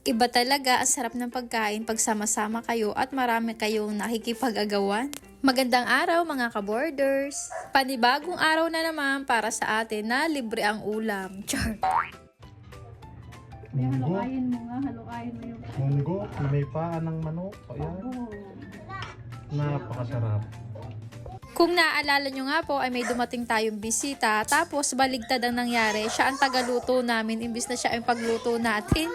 Iba talaga ang sarap ng pagkain pag sama-sama kayo at marami kayong nakikipag-agawan. Magandang araw mga ka-borders! Panibagong araw na naman para sa atin na libre ang ulam. Char! May Munggo. halukayin mo nga, halukayin mo yung Munggo na may paa ng manok. Ayan. oh. Napakasarap. Kung naaalala nyo nga po ay may dumating tayong bisita tapos baligtad ang nangyari. Siya ang tagaluto namin imbis na siya ang pagluto natin.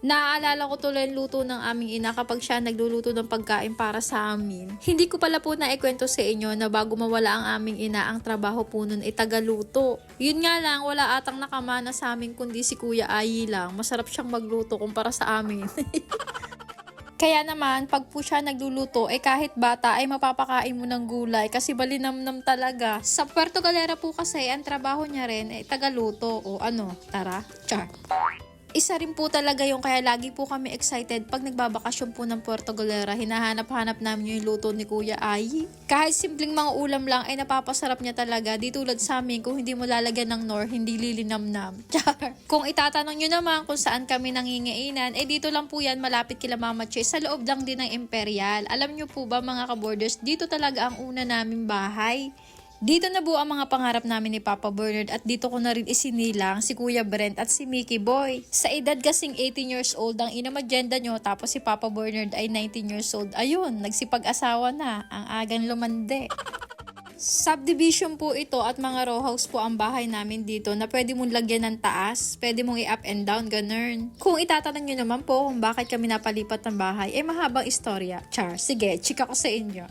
Naaalala ko tuloy ang luto ng aming ina kapag siya nagluluto ng pagkain para sa amin. Hindi ko pala po naikwento sa inyo na bago mawala ang aming ina, ang trabaho po nun ay tagaluto. Yun nga lang, wala atang nakamana sa amin kundi si Kuya Ayi lang. Masarap siyang magluto kumpara sa amin. Kaya naman, pag po siya nagluluto, kahit bata ay mapapakain mo ng gulay kasi balinamnam talaga. Sa Puerto Galera po kasi, ang trabaho niya rin ay tagaluto o tara, char. Isa rin po talaga yung kaya lagi po kami excited pag nagbabakasyon po ng Puerto Galera. Hinahanap-hanap namin yung luto ni Kuya Ay. Kahit simpleng mga ulam lang ay napapasarap niya talaga. Di tulad sa amin, kung hindi mo lalagyan ng nor, hindi lilinamnam. Char. Kung itatanong nyo naman kung saan kami nangingainan, dito lang po yan malapit kila Mama Che. Sa loob lang din ng Imperial. Alam nyo po ba mga ka-borders, dito talaga ang una naming bahay. Dito na buo ang mga pangarap namin ni Papa Bernard at dito ko na rin isinilang si Kuya Brent at si Mickey Boy. Sa edad kasing 18 years old ang inamagenda nyo tapos si Papa Bernard ay 19 years old. Ayun, nagsipag-asawa na, ang agang lumande. Subdivision po ito at mga row house po ang bahay namin dito na pwede mong lagyan ng taas, pwede mong i-up and down, ganun. Kung itatanong nyo naman po kung bakit kami napalipat ng bahay, mahabang istorya. Char, sige, chika ko sa inyo.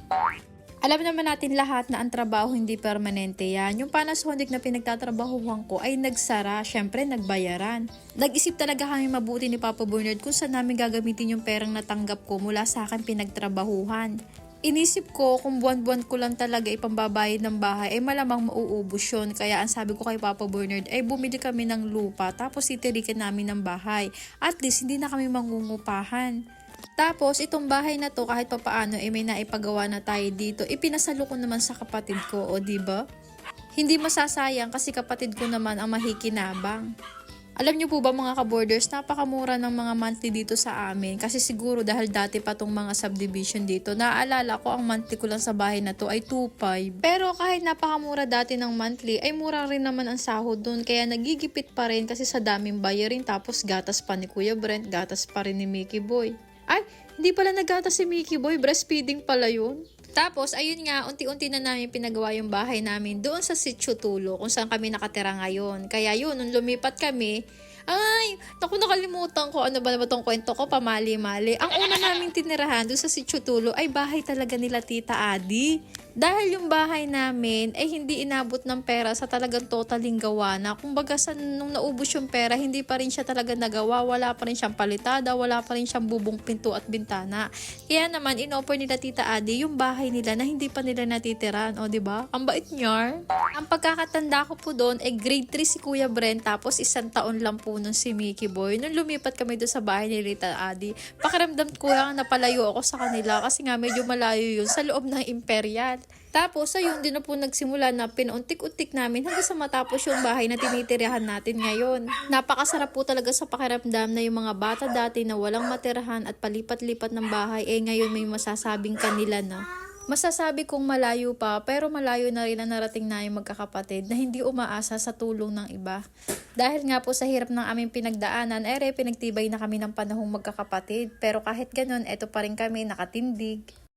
Alam naman natin lahat na ang trabaho hindi permanente yan. Yung Panasonic na pinagtatrabahuhan ko ay nagsara, syempre nagbayaran. Nag-isip talaga kami mabuti ni Papa Bernard kung saan namin gagamitin yung perang natanggap ko mula sa akin pinagtrabahuhan. Inisip ko kung buwan-buwan ko lang talaga ipambabayad ng bahay malamang mauubos yun. Kaya ang sabi ko kay Papa Bernard bumili kami ng lupa tapos itirikan namin ng bahay. At least hindi na kami mangungupahan. Tapos, itong bahay na to, kahit papaano, may naipagawa na tayo dito. Ipinasalo ko naman sa kapatid ko, o diba? Hindi masasayang kasi kapatid ko naman ang mahikinabang. Alam niyo po ba mga ka-borders, napakamura ng mga monthly dito sa amin. Kasi siguro dahil dati pa tong mga subdivision dito, naaalala ko ang monthly ko lang sa bahay na to ay 2.5. Pero kahit napakamura dati ng monthly, ay mura rin naman ang sahod dun. Kaya nagigipit pa rin kasi sa daming bayarin. Tapos gatas pa ni Kuya Brent, gatas pa rin ni Mickey Boy. Ay, hindi pala naggatas si Mickey Boy, breastfeeding pala yun. Tapos, ayun nga, unti-unti na namin pinagawa yung bahay namin doon sa Sitio Tulo, kung saan kami nakatira ngayon. Kaya yun, nung lumipat kami, ay, naku, nakalimutan ko, ano ba tong kwento ko, pamali-mali. Ang una naming tinirahan doon sa Sitio Tulo ay bahay talaga nila Tita Adi. Dahil yung bahay namin ay hindi inabot ng pera sa talagang totaling gawa na. Kumbaga nung naubos yung pera, hindi pa rin siya talaga nagawa. Wala pa rin siyang palitada, wala pa rin siyang bubong pinto at bintana. Kaya naman, inoffer nila Tita Adi yung bahay nila na hindi pa nila natitiran. O, diba? Ang bait niya. Ang pagkakatanda ko po doon, grade 3 si Kuya Brent, tapos 1 taon lang po nun si Mickey Boy. Nung lumipat kami doon sa bahay ni Tita Adi, pakiramdam ko lang napalayo ako sa kanila kasi nga medyo malayo yun sa loob ng Imperial. Tapos, ayun, din na po nagsimula na pinauntik-untik namin hanggang sa matapos yung bahay na tinitirahan natin ngayon. Napakasarap po talaga sa pakiramdam na yung mga bata dati na walang matirahan at palipat-lipat ng bahay, ngayon may masasabing kanila na. Masasabi kong malayo pa, pero malayo na rin ang narating na yung magkakapatid na hindi umaasa sa tulong ng iba. Dahil nga po sa hirap ng aming pinagdaanan, pinagtibay na kami ng panahong magkakapatid. Pero kahit ganun, eto pa rin kami nakatindig.